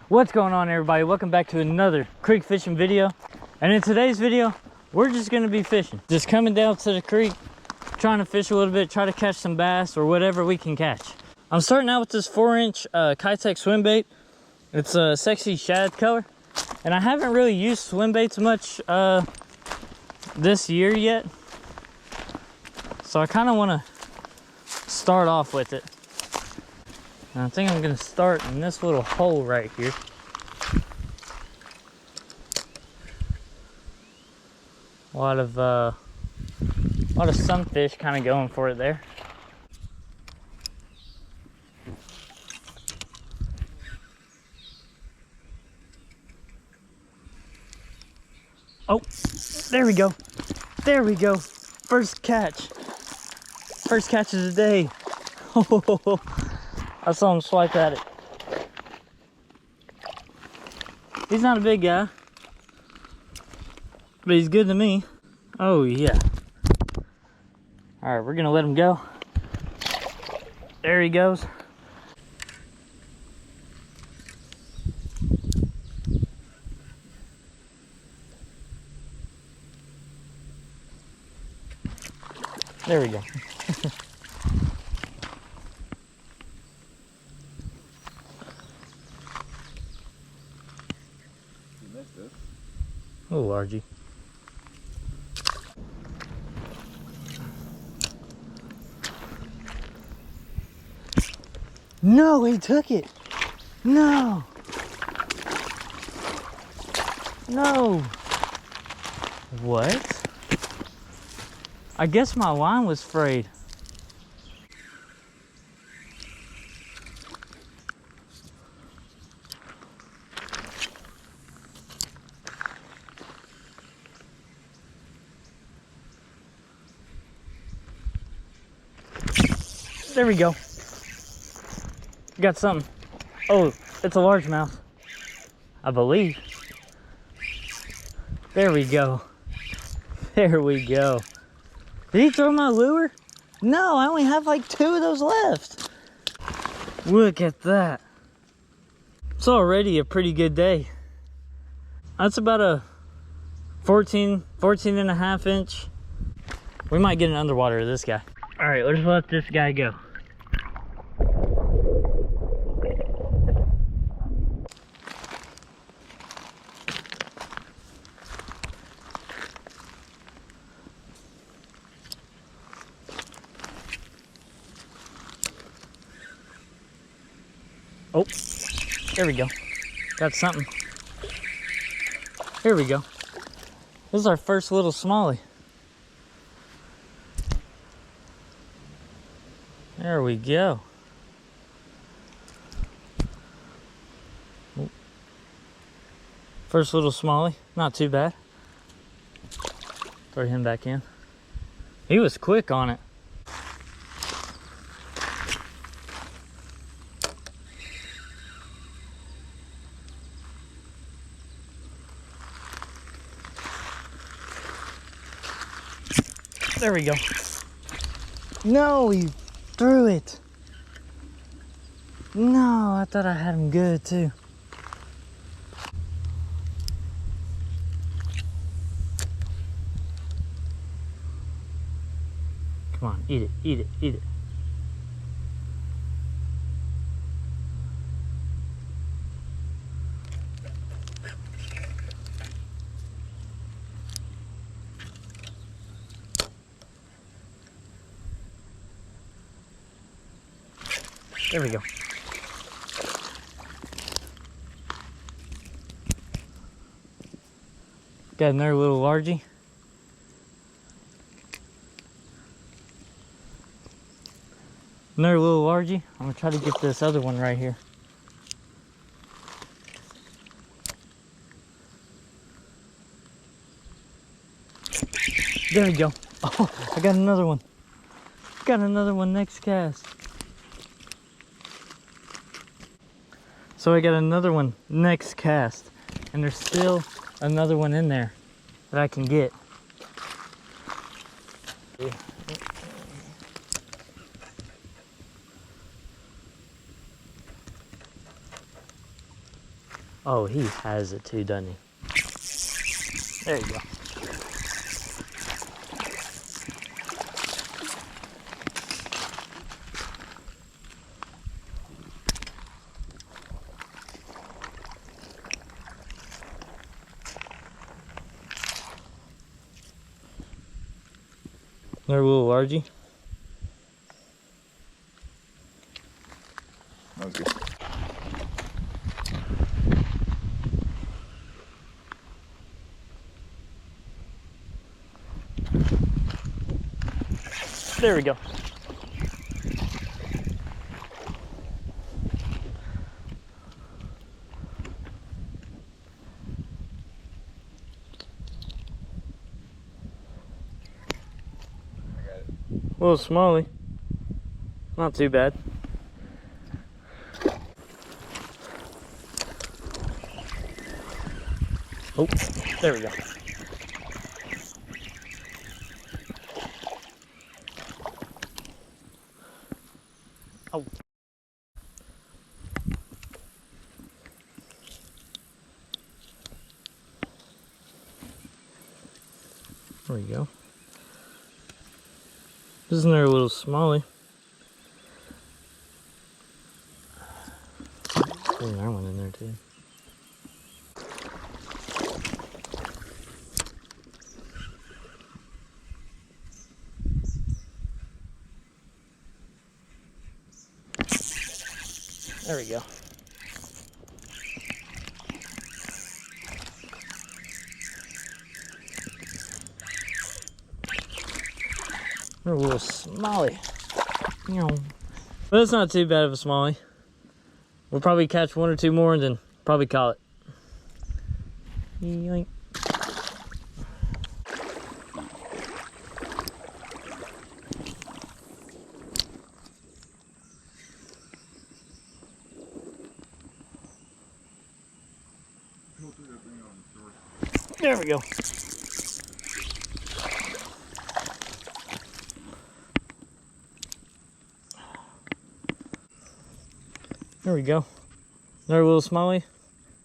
What's going on, everybody? Welcome back to another creek fishing video. And in today's video, we're just gonna be fishing. Just coming down to the creek, trying to fish a little bit, try to catch some bass or whatever we can catch. I'm starting out with this 4-inch Kitech swim bait. It's a sexy shad color. And I haven't really used swim baits much this year yet. So I kind of want to start off with it. And I think I'm gonna start in this little hole right here. A lot of sunfish kind of going for it there. Oh, there we go. There we go. First catch. First catch of the day. I saw him swipe at it. He's not a big guy, but he's good to me. Oh yeah. All right, we're gonna let him go. There he goes. There we go. Oh, largie. No, he took it. No. No. What? I guess my line was frayed. There we go. Got something. Oh, it's a largemouth, I believe. There we go. There we go. Did he throw my lure? No, I only have like 2 of those left. Look at that. It's already a pretty good day. That's about a 14 and a half inch. We might get an underwater of this guy. All right, let's let this guy go. Oh, there we go. Got something. Here we go. This is our first little smallie. There we go. Oh. First little smallie, not too bad. Throw him back in. He was quick on it. There we go. No, he threw it. No, I thought I had him good too. Come on, eat it, eat it, eat it. There we go. Got another little largie. Another little largie. I'm gonna try to get this other one right here. There we go. Oh, I got another one. Got another one next cast. So I got another one next cast, and there's still another one in there that I can get. Oh, he has it too, doesn't he? There you go. They're a little largy. That was good. There we go. A little smallie. Not too bad. Oh, there we go. Oh. There we go. Isn't there a little smallie? There's another one in there too. There we go. They're a little smallie. But it's not too bad of a smallie. We'll probably catch one or two more and then probably call it. Yoink. There we go. There we go. Another little smallie.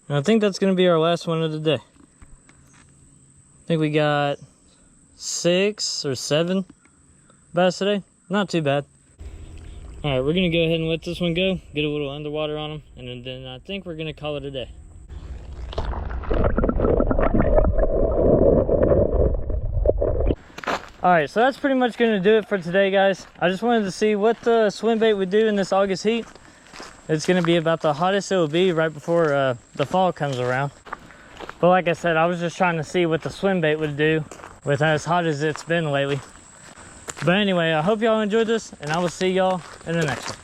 And I think that's going to be our last one of the day. I think we got 6 or 7 bass today. Not too bad. Alright, we're going to go ahead and let this one go. Get a little underwater on them. And then I think we're going to call it a day. Alright, so that's pretty much going to do it for today, guys. I just wanted to see what the swim bait would do in this August heat. It's going to be about the hottest it will be right before the fall comes around. But like I said, I was just trying to see what the swim bait would do with as hot as it's been lately. But anyway, I hope y'all enjoyed this, and I will see y'all in the next one.